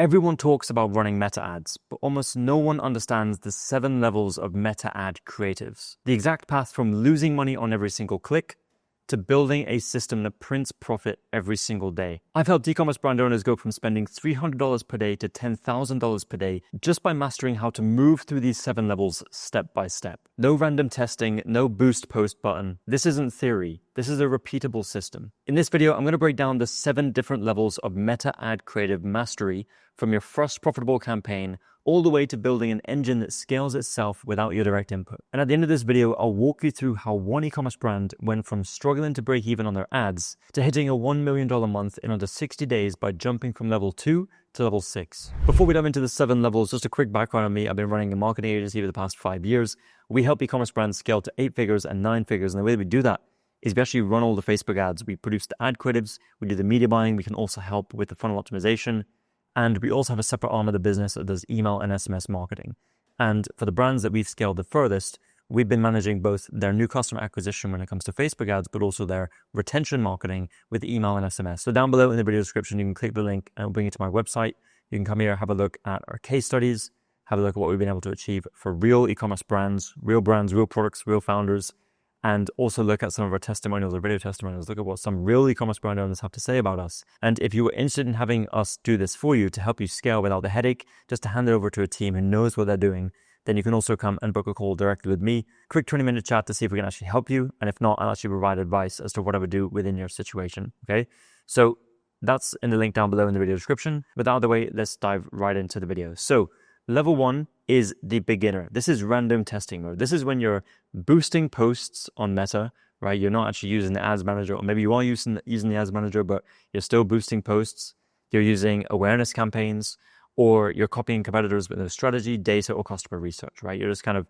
Everyone talks about running meta ads, but almost no one understands the 7 levels of meta ad creatives. The exact path from losing money on every single click to building a system that prints profit every single day. I've helped e-commerce brand owners go from spending $300 per day to $10,000 per day just by mastering how to move through these 7 levels step by step. No random testing, no boost post button. This isn't theory. This is a repeatable system. In this video, I'm going to break down the 7 different levels of meta ad creative mastery from your first profitable campaign all the way to building an engine that scales itself without your direct input. And at the end of this video, I'll walk you through how one e-commerce brand went from struggling to break even on their ads to hitting a $1 million month in under 60 days by jumping from level 2 to level 6. Before we dive into the 7 levels, just a quick background on me. I've been running a marketing agency for the past 5 years. We help e-commerce brands scale to 8 figures and 9 figures. And the way that we do that is we actually run all the Facebook ads. We produce the ad creatives, we do the media buying, we can also help with the funnel optimization. And we also have a separate arm of the business that does email and SMS marketing. And for the brands that we've scaled the furthest, we've been managing both their new customer acquisition when it comes to Facebook ads, but also their retention marketing with email and SMS. So down below in the video description, you can click the link and it'll bring you to my website. You can come here, have a look at our case studies, have a look at what we've been able to achieve for real e-commerce brands, real products, real founders, and also look at some of our testimonials or video testimonials. Look at what some real e-commerce brand owners have to say about us. And if you were interested in having us do this for you to help you scale without the headache, just to hand it over to a team who knows what they're doing, then you can also come and book a call directly with me. Quick 20-minute chat to see if we can actually help you. And if not, I'll actually provide advice as to what I would do within your situation. Okay. So that's in the link down below in the video description. But out of the way, let's dive right into the video. So level 1 is the beginner. This is random testing mode. This is when you're boosting posts on Meta, right? You're not actually using the ads manager, or maybe you are using the ads manager, but you're still boosting posts. You're using awareness campaigns, or you're copying competitors with no strategy, data, or customer research, right? You're just kind of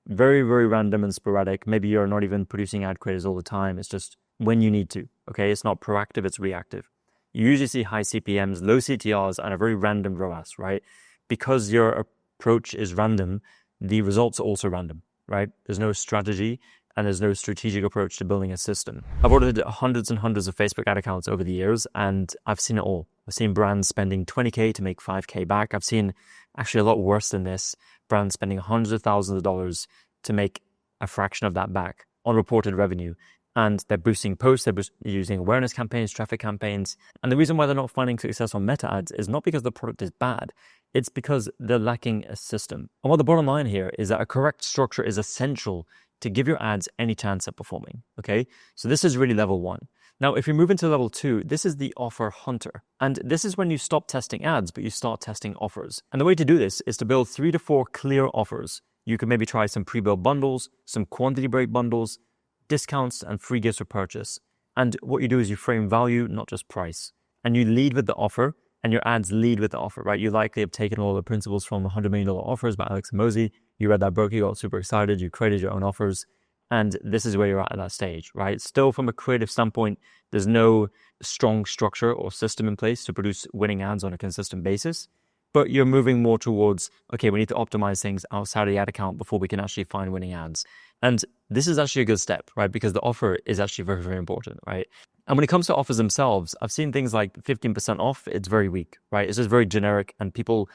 very, very random and sporadic. Maybe you're not even producing ad creatives all the time. It's just when you need to, okay? It's not proactive, it's reactive. You usually see high CPMs, low CTRs, and a very random ROAS, right? Because your approach is random, the results are also random, right? There's no strategy and there's no strategic approach to building a system. I've audited hundreds and hundreds of Facebook ad accounts over the years, and I've seen it all. I've seen brands spending 20K to make 5K back. I've seen actually a lot worse than this, brands spending hundreds of thousands of dollars to make a fraction of that back on reported revenue. And they're boosting posts, they're using awareness campaigns, traffic campaigns. And the reason why they're not finding success on meta ads is not because the product is bad. It's because they're lacking a system. And what the bottom line here is that a correct structure is essential to give your ads any chance at performing, okay? So this is really level 1. Now, if you move into level 2, this is the offer hunter. And this is when you stop testing ads, but you start testing offers. And the way to do this is to build 3 to 4 clear offers. You can maybe try some pre-built bundles, some quantity break bundles, discounts, and free gifts for purchase. And what you do is you frame value, not just price. And you lead with the offer, and your ads lead with the offer, right? You likely have taken all the principles from the $100 million offers by Alex Hormozi. You read that book, you got super excited, you created your own offers. And this is where you're at that stage, right? Still, from a creative standpoint, there's no strong structure or system in place to produce winning ads on a consistent basis. But you're moving more towards, okay, we need to optimize things outside of the ad account before we can actually find winning ads. And this is actually a good step, right? Because the offer is actually very, very important, right? And when it comes to offers themselves, I've seen things like 15% off. It's very weak, right? It's just very generic and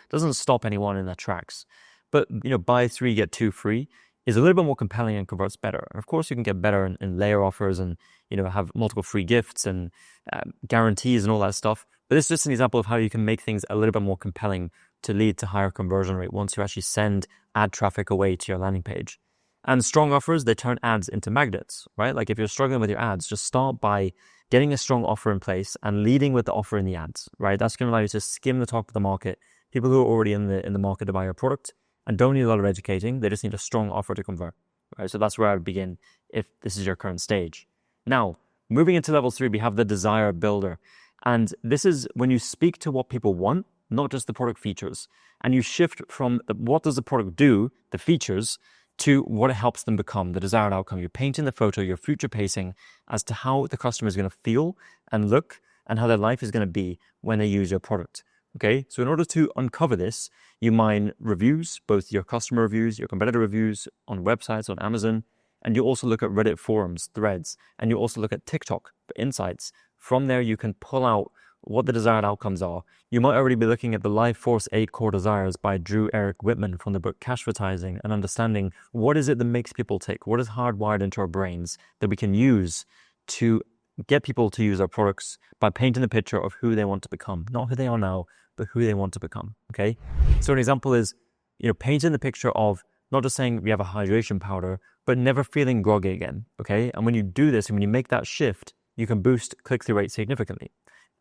doesn't stop anyone in their tracks. But, buy 3, get 2 free is a little bit more compelling and converts better. And of course, you can get better in layer offers and, have multiple free gifts and guarantees and all that stuff. But this is just an example of how you can make things a little bit more compelling to lead to higher conversion rate once you actually send ad traffic away to your landing page. And strong offers, they turn ads into magnets, right? Like if you're struggling with your ads, just start by getting a strong offer in place and leading with the offer in the ads, right? That's going to allow you to skim the top of the market, people who are already in the market to buy your product and don't need a lot of educating. They just need a strong offer to convert, right? So that's where I would begin if this is your current stage. Now, moving into level 3, we have the desire builder. And this is when you speak to what people want, not just the product features. And you shift from what does the product do, the features, to what it helps them become, the desired outcome. You're painting the photo, you're future pacing as to how the customer is going to feel and look and how their life is going to be when they use your product. Okay, so in order to uncover this, you mine reviews, both your customer reviews, your competitor reviews on websites, on Amazon, and you also look at Reddit forums, threads, and you also look at TikTok for insights. From there, you can pull out what the desired outcomes are, you might already be looking at the Life Force 8 Core Desires by Drew Eric Whitman from the book Cashvertising, and understanding what is it that makes people tick, what is hardwired into our brains that we can use to get people to use our products by painting the picture of who they want to become, not who they are now, but who they want to become, okay? So an example is, painting the picture of not just saying we have a hydration powder, but never feeling groggy again, okay? And when you do this, and when you make that shift, you can boost click-through rate significantly.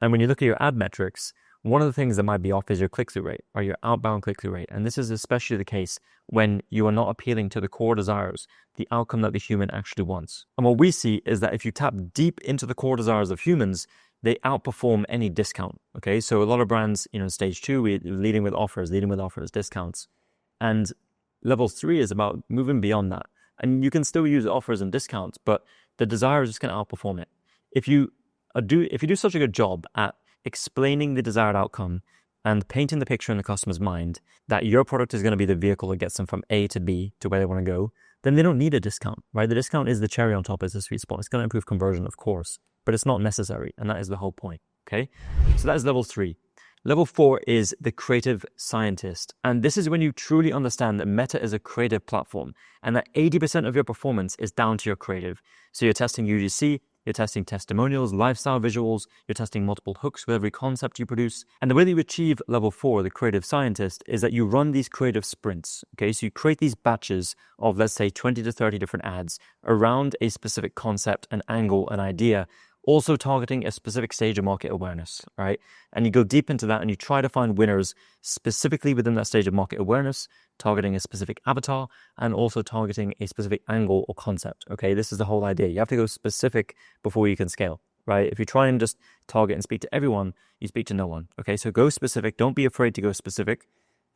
And when you look at your ad metrics, one of the things that might be off is your click-through rate, or your outbound click-through rate. And this is especially the case when you are not appealing to the core desires, the outcome that the human actually wants. And what we see is that if you tap deep into the core desires of humans, they outperform any discount, okay? So a lot of brands, in stage 2, we're leading with offers, discounts. And level 3 is about moving beyond that. And you can still use offers and discounts, but the desire is just going to outperform it. If you do such a good job at explaining the desired outcome and painting the picture in the customer's mind that your product is going to be the vehicle that gets them from A to B to where they want to go, then they don't need a discount, right? The discount is the cherry on top, is the sweet spot. It's going to improve conversion, of course, but it's not necessary. And that is the whole point, okay? So that is level 3. Level 4 is the creative scientist. And this is when you truly understand that Meta is a creative platform and that 80% of your performance is down to your creative. So you're testing UGC, you're testing testimonials, lifestyle visuals, you're testing multiple hooks with every concept you produce. And the way that you achieve level 4, the creative scientist, is that you run these creative sprints. Okay, so you create these batches of, let's say, 20 to 30 different ads around a specific concept, an angle, an idea, also targeting a specific stage of market awareness, right? And you go deep into that and you try to find winners specifically within that stage of market awareness, targeting a specific avatar and also targeting a specific angle or concept, okay? This is the whole idea. You have to go specific before you can scale, right? If you try and just target and speak to everyone, you speak to no one, okay? So go specific. Don't be afraid to go specific.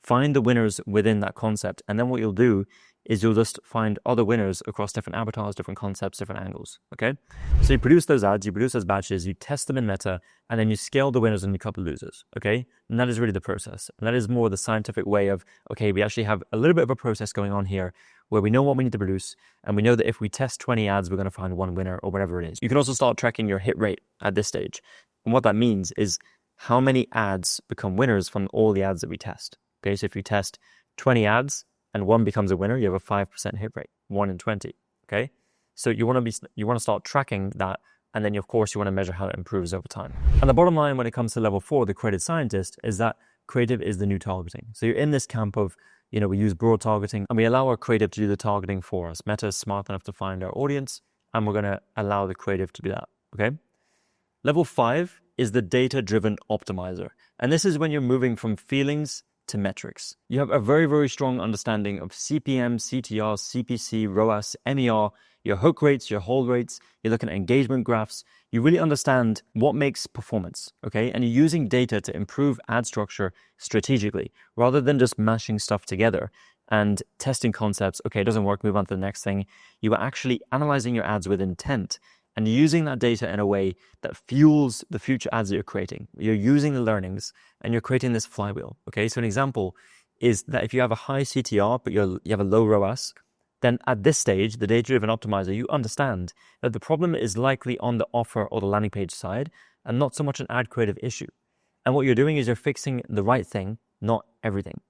Find the winners within that concept. And then what you'll do is you'll just find other winners across different avatars, different concepts, different angles, okay? So you produce those ads, you produce those batches, you test them in Meta, and then you scale the winners and you cut the losers, okay? And that is really the process. And that is more the scientific way of, okay, we actually have a little bit of a process going on here where we know what we need to produce, and we know that if we test 20 ads, we're going to find one winner or whatever it is. You can also start tracking your hit rate at this stage. And what that means is how many ads become winners from all the ads that we test. Okay, so if you test 20 ads and one becomes a winner, you have a 5% hit rate, 1 in 20. Okay, so you want to start tracking that, and then of course you want to measure how it improves over time. And the bottom line when it comes to level 4, the creative scientist, is that creative is the new targeting. So you're in this camp of, we use broad targeting and we allow our creative to do the targeting for us. Meta is smart enough to find our audience, and we're going to allow the creative to do that. Okay. Level 5 is the data-driven optimizer, and this is when you're moving from feelings to metrics. You have a very, very strong understanding of CPM, CTR, CPC, ROAS, MER, your hook rates, your hold rates. You're looking at engagement graphs. You really understand what makes performance, okay? And you're using data to improve ad structure strategically rather than just mashing stuff together and testing concepts. Okay, it doesn't work, move on to the next thing. You are actually analyzing your ads with intent and using that data in a way that fuels the future ads that you're creating. You're using the learnings and you're creating this flywheel, okay? So an example is that if you have a high CTR, but you have a low ROAS, then at this stage, the data-driven optimizer, you understand that the problem is likely on the offer or the landing page side and not so much an ad creative issue. And what you're doing is you're fixing the right thing, not everything.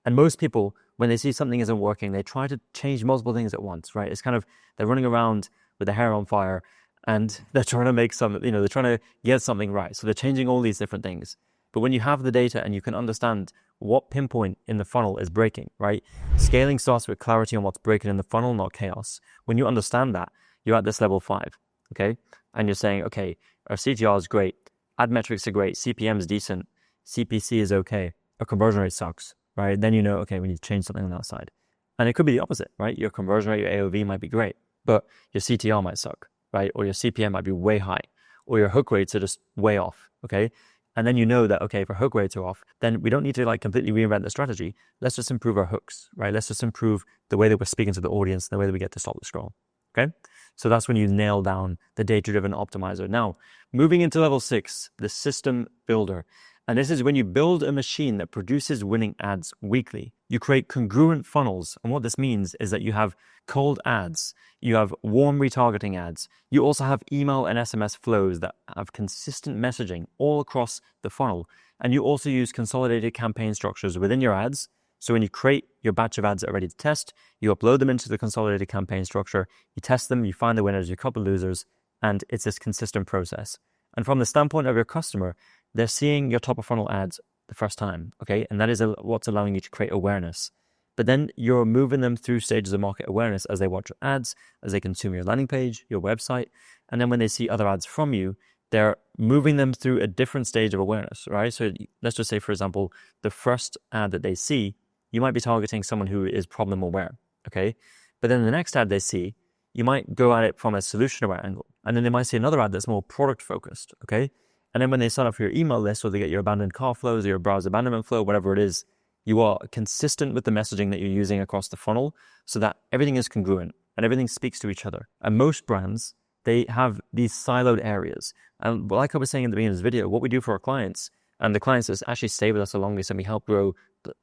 And most people, when they see something isn't working, they try to change multiple things at once, right? It's kind of, they're running around with their hair on fire and they're trying to make they're trying to get something right. So they're changing all these different things. But when you have the data and you can understand what pinpoint in the funnel is breaking, right? Scaling starts with clarity on what's breaking in the funnel, not chaos. When you understand that, you're at this level 5, okay? And you're saying, okay, our CTR is great, ad metrics are great, CPM is decent, CPC is okay, our conversion rate sucks, right? Then okay, we need to change something on that side. And it could be the opposite, right? Your conversion rate, your AOV might be great, but your CTR might suck, right? Or your CPM might be way high, or your hook rates are just way off, okay? And then that, okay, if our hook rates are off, then we don't need to completely reinvent the strategy. Let's just improve our hooks, right? Let's just improve the way that we're speaking to the audience, the way that we get to stop the scroll, okay? So that's when you nail down the data-driven optimizer. Now, moving into level 6, the system builder. And this is when you build a machine that produces winning ads weekly. You create congruent funnels. And what this means is that you have cold ads, you have warm retargeting ads, you also have email and SMS flows that have consistent messaging all across the funnel. And you also use consolidated campaign structures within your ads. So when you create your batch of ads that are ready to test, you upload them into the consolidated campaign structure, you test them, you find the winners, you cut the losers, and it's this consistent process. And from the standpoint of your customer, they're seeing your top of funnel ads the first time, okay? And that is what's allowing you to create awareness. But then you're moving them through stages of market awareness as they watch your ads, as they consume your landing page, your website. And then when they see other ads from you, they're moving them through a different stage of awareness, right? So let's just say, for example, the first ad that they see, you might be targeting someone who is problem aware, okay? But then the next ad they see, you might go at it from a solution aware angle. And then they might see another ad that's more product focused, okay? And then when they sign up for your email list or they get your abandoned cart flows or your browse abandonment flow, whatever it is, you are consistent with the messaging that you're using across the funnel so that everything is congruent and everything speaks to each other. And most brands, they have these siloed areas. And like I was saying in the beginning of this video, what we do for our clients and the clients that actually stay with us the longest and we help grow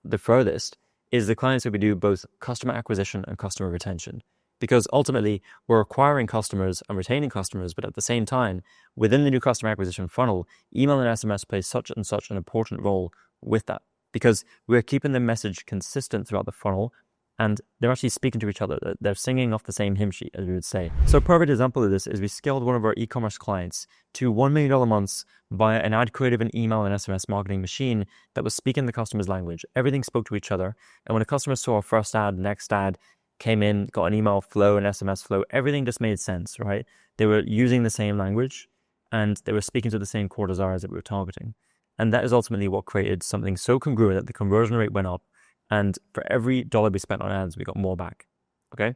the furthest is the clients that we do both customer acquisition and customer retention. Because ultimately, we're acquiring customers and retaining customers, but at the same time, within the new customer acquisition funnel, email and SMS play such and such an important role with that. Because we're keeping the message consistent throughout the funnel, and they're actually speaking to each other. They're singing off the same hymn sheet, as we would say. So a perfect example of this is we scaled one of our e-commerce clients to $1 million months via an ad creative and email and SMS marketing machine that was speaking the customer's language. Everything spoke to each other. And when a customer saw our first ad, next ad, came in, got an email flow, an SMS flow, everything just made sense, right? They were using the same language and they were speaking to the same core desires that we were targeting. And that is ultimately what created something so congruent that the conversion rate went up. And for every dollar we spent on ads, we got more back, okay?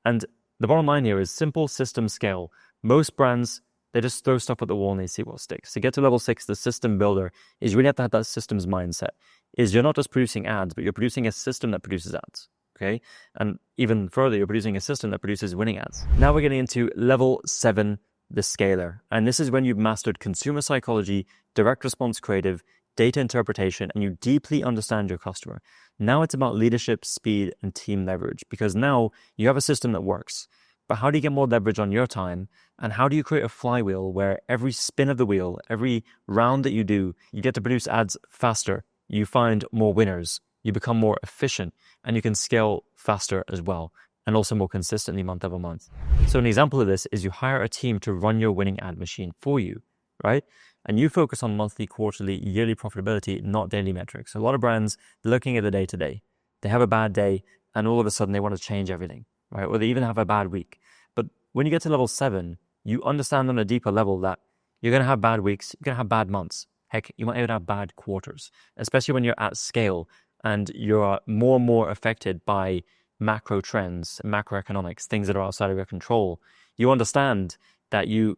And the bottom line here is simple system scale. Most brands, they just throw stuff at the wall and they see what sticks. To get to level 6, the system builder is you really have to have that systems mindset. Is you're not just producing ads, but you're producing a system that produces ads. Okay. And even further, you're producing a system that produces winning ads. Now we're getting into level 7, the scaler. And this is when you've mastered consumer psychology, direct response creative, data interpretation, and you deeply understand your customer. Now it's about leadership, speed, and team leverage, because now you have a system that works. But how do you get more leverage on your time? And how do you create a flywheel where every spin of the wheel, every round that you do, you get to produce ads faster, you find more winners, you become more efficient, and you can scale faster as well, and also more consistently month over month. So an example of this is you hire a team to run your winning ad machine for you, right? And you focus on monthly, quarterly, yearly profitability, not daily metrics. So a lot of brands, they're looking at the day-to-day. They have a bad day, and all of a sudden they want to change everything, right? Or they even have a bad week. But when you get to level 7, you understand on a deeper level that you're going to have bad weeks, you're going to have bad months. Heck, you might even have bad quarters, especially when you're at scale and you're more and more affected by macro trends, macroeconomics, things that are outside of your control. You understand that you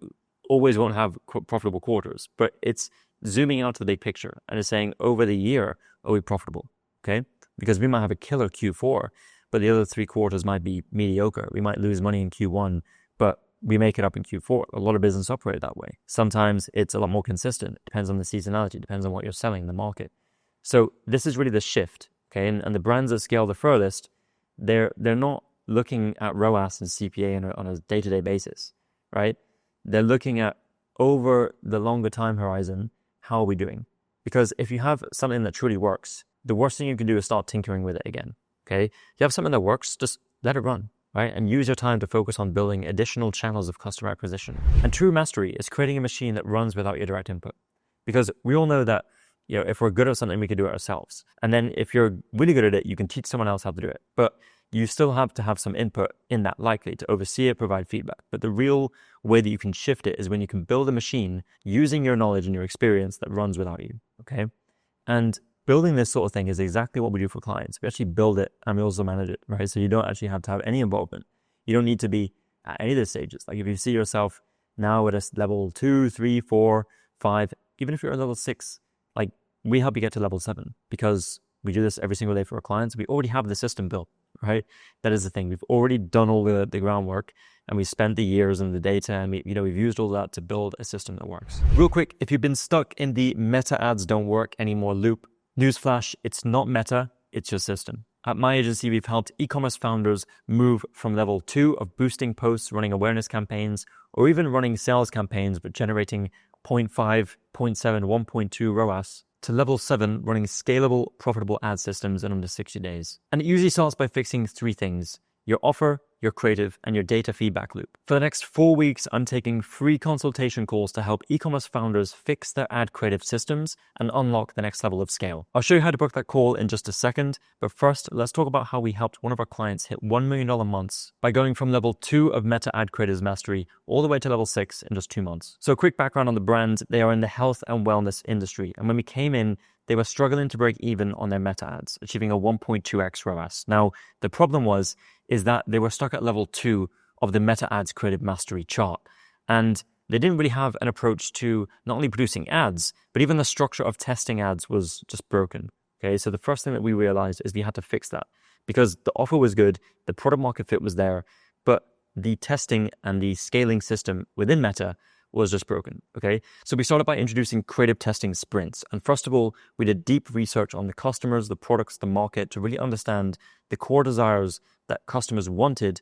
always won't have profitable quarters, but it's zooming out to the big picture and it's saying over the year, are we profitable? Okay. Because we might have a killer Q4, but the other 3 quarters might be mediocre. We might lose money in Q1, but we make it up in Q4. A lot of business operate that way. Sometimes it's a lot more consistent. It depends on the seasonality, it depends on what you're selling in the market. So this is really the shift, okay? And the brands that scale the furthest, they're not looking at ROAS and CPA on a day-to-day basis, right? They're looking at over the longer time horizon, how are we doing? Because if you have something that truly works, the worst thing you can do is start tinkering with it again, okay? If you have something that works, just let it run, right? And use your time to focus on building additional channels of customer acquisition. And true mastery is creating a machine that runs without your direct input. Because we all know that, you know, if we're good at something, we can do it ourselves. And then if you're really good at it, you can teach someone else how to do it. But you still have to have some input in that, likely to oversee it, provide feedback. But the real way that you can shift it is when you can build a machine using your knowledge and your experience that runs without you, okay? And building this sort of thing is exactly what we do for clients. We actually build it and we also manage it, right? So you don't actually have to have any involvement. You don't need to be at any of the stages. Like if you see yourself now at a level 2, 3, 4, 5, even if you're at level 6, like we help you get to level 7 because we do this every single day for our clients. We already have the system built, right? That is the thing. We've already done all the groundwork. and we spent the years and the data, and we've used all that to build a system that works. Real quick, if you've been stuck in the Meta ads don't work anymore loop, newsflash, it's not Meta, it's your system. At my agency, we've helped e-commerce founders move from level 2 of boosting posts, running awareness campaigns, or even running sales campaigns, but generating 0.5, 0.7, 1.2 ROAS, to level 7, running scalable, profitable ad systems in under 60 days. And it usually starts by fixing 3 things: your offer, your creative, and your data feedback loop. For the next 4 weeks, I'm taking free consultation calls to help e-commerce founders fix their ad creative systems and unlock the next level of scale. I'll show you how to book that call in just a second, but first, let's talk about how we helped one of our clients hit $1 million months by going from level 2 of Meta Ad Creators Mastery all the way to level 6 in just 2 months. So a quick background on the brand: they are in the health and wellness industry, and when we came in, they were struggling to break even on their Meta ads, achieving a 1.2x ROAS. Now, the problem is that they were stuck at level 2 of the Meta Ads Creative Mastery chart. And they didn't really have an approach to not only producing ads, but even the structure of testing ads was just broken. Okay, so the first thing that we realized is we had to fix that, because the offer was good, the product market fit was there, but the testing and the scaling system within Meta was just broken. Okay, so we started by introducing creative testing sprints. And first of all, we did deep research on the customers, the products, the market, to really understand the core desires that customers wanted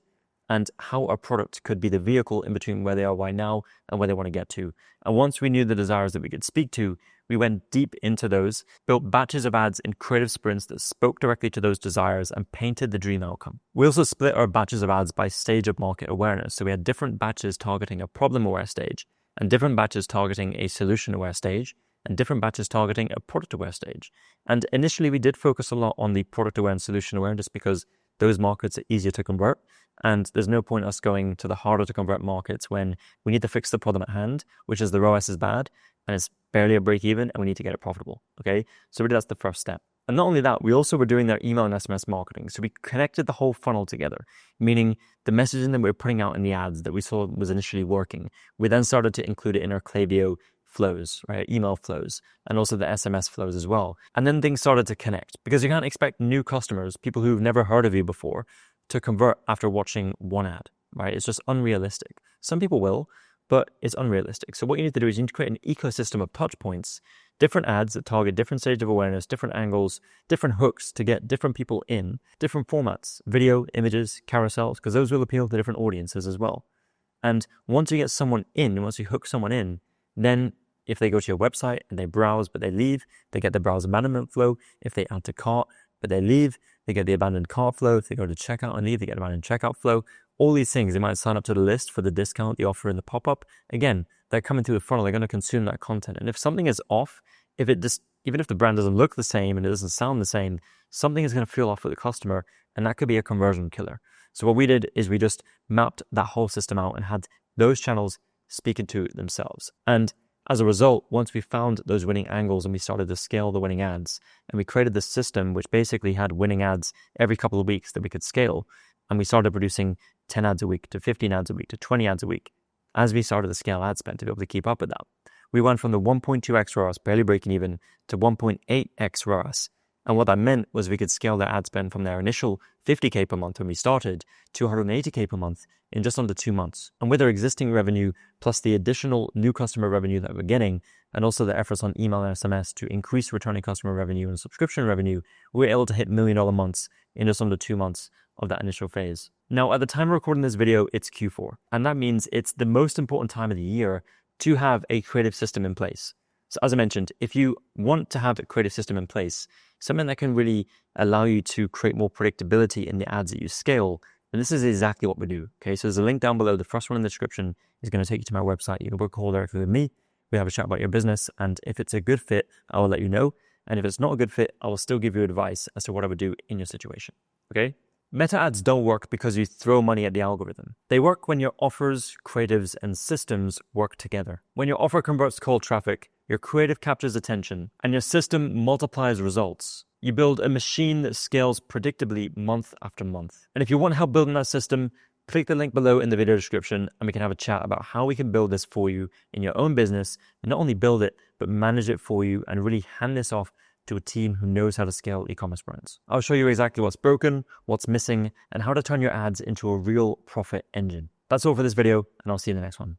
and how our product could be the vehicle in between where they are right now and where they want to get to. And once we knew the desires that we could speak to, we went deep into those, built batches of ads in creative sprints that spoke directly to those desires and painted the dream outcome. We also split our batches of ads by stage of market awareness. So we had different batches targeting a problem-aware stage, and different batches targeting a solution-aware stage, and different batches targeting a product-aware stage. And initially, we did focus a lot on the product-aware and solution-aware just because those markets are easier to convert, and there's no point us going to the harder-to-convert markets when we need to fix the problem at hand, which is the ROAS is bad, and it's barely a break-even, and we need to get it profitable, okay? So really, that's the first step. And not only that, we also were doing their email and SMS marketing. So we connected the whole funnel together, meaning the messaging that we were putting out in the ads that we saw was initially working. We then started to include it in our Klaviyo flows, right? Email flows, and also the SMS flows as well. And then things started to connect, because you can't expect new customers, people who've never heard of you before, to convert after watching one ad, right? It's just unrealistic. Some people will, but it's unrealistic. So what you need to do is you need to create an ecosystem of touch points, different ads that target different stages of awareness, different angles, different hooks to get different people in, different formats, video, images, carousels, because those will appeal to different audiences as well. And once you get someone in, once you hook someone in, then if they go to your website and they browse but they leave, they get the browse abandonment flow. If they add to cart but they leave, they get the abandoned cart flow. If they go to checkout and leave, they get abandoned checkout flow. All these things, they might sign up to the list for the discount, the offer, and the pop-up. Again, they're coming through the funnel. They're going to consume that content. And if something is off, even if the brand doesn't look the same and it doesn't sound the same, something is going to feel off with the customer, and that could be a conversion killer. So what we did is we just mapped that whole system out and had those channels speaking to themselves. And as a result, once we found those winning angles and we started to scale the winning ads, and we created this system which basically had winning ads every couple of weeks that we could scale, and we started producing 10 ads a week to 15 ads a week to 20 ads a week, as we started to scale ad spend to be able to keep up with that. We went from the 1.2x ROAS, barely breaking even, to 1.8x ROAS. And what that meant was we could scale their ad spend from their initial $50K per month when we started to $180K per month in just under 2 months. And with our existing revenue, plus the additional new customer revenue that we're getting, and also the efforts on email and SMS to increase returning customer revenue and subscription revenue, we were able to hit $1 million months in just under 2 months of that initial phase. Now, at the time of recording this video, it's Q4. And that means it's the most important time of the year to have a creative system in place. So as I mentioned, if you want to have a creative system in place, something that can really allow you to create more predictability in the ads that you scale, then this is exactly what we do. Okay, so there's a link down below. The first one in the description is going to take you to my website. You can book a call directly with me. We have a chat about your business. And if it's a good fit, I will let you know. And if it's not a good fit, I will still give you advice as to what I would do in your situation. Okay? Meta ads don't work because you throw money at the algorithm. They work when your offers, creatives, and systems work together. When your offer converts cold traffic, your creative captures attention, and your system multiplies results. You build a machine that scales predictably month after month. And if you want help building that system, click the link below in the video description and we can have a chat about how we can build this for you in your own business, and not only build it, but manage it for you and really hand this off to a team who knows how to scale e-commerce brands. I'll show you exactly what's broken, what's missing, and how to turn your ads into a real profit engine. That's all for this video, and I'll see you in the next one.